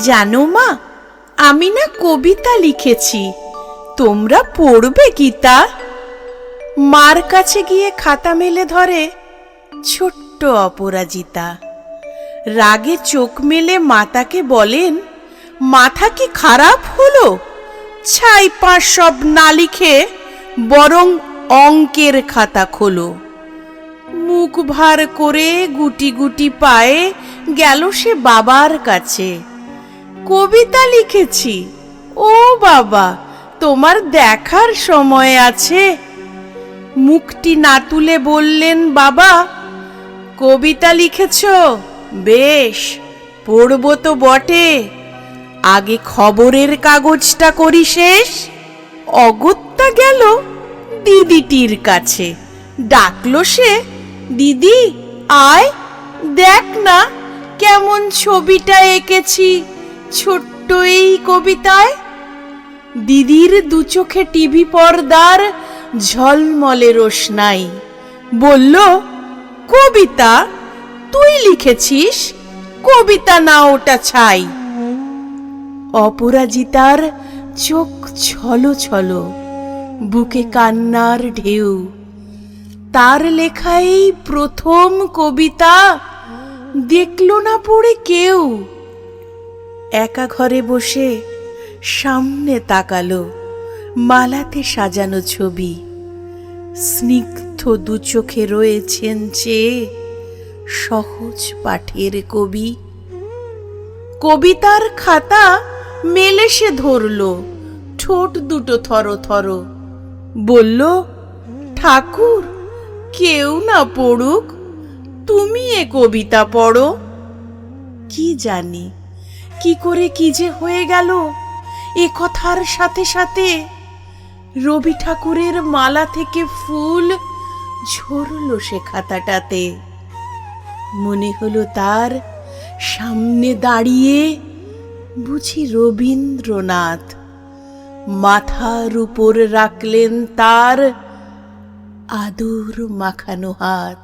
জানো মা, আমি না কবিতা লিখেছি, তোমরা পড়বে কি তা? মার কাছে গিয়ে খাতা মেলে ধরে ছোট্ট অপরাজিতা। রাগে চোখ মেলে মাতাকে বলেন, মাথা কি খারাপ হলো? ছাই পাঁশ সব না লিখে বরং অঙ্কের খাতা খোলো। মুখ ভার করে গুটি গুটি পায়ে গেল সে বাবার কাছে। কবিতা লিখেছি, ও বাবা, তোমার দেখার সময় আছে? মুখটি না তুলে বললেন বাবা, কবিতা লিখেছ, বেশ, পড়ব তো বটে, আগে খবরের কাগজটা করি শেষ। অগত্যা গেল দিদিটির কাছে, ডাকলো সে, দিদি আয়, দেখ না কেমন ছবিটা এঁকেছি ছোট্ট এই কবিতায়। দিদির দু চোখে টিভি পর্দার ঝলমলে রোশনাই। বলল, কবিতা তুই লিখেছিস? কবিতা না ওটা ছাই। অপরাজিতার চোখ ছলো ছলো, বুকে কান্নার ঢেউ। তার লেখাই প্রথম কবিতা, দেখল না পড়ে কেউ। একা ঘরে বসে সামনে তাকালো মালাতে সাজানো ছবি। স্নিগ্ধ দু চোখে রয়েছেন চেয়ে সহজ পাঠের কবি। কবিতার খাতা মেলে সে ধরল, ঠোঁট দুটো থর থর। বলল, ঠাকুর কেউ না পড়ুক, তুমি এ কবিতা পড়ো। কি জানি কি করে কি যে হয়ে গেল, এ কথার সাথে সাথে রবি ঠাকুরের মালা থেকে ফুল ঝরল সে খাতাটাতে। মনে হলো তার সামনে দাঁড়িয়ে বুঝি রবীন্দ্রনাথ, মাথার উপর রাখলেন তার আদর মাখানো হাত।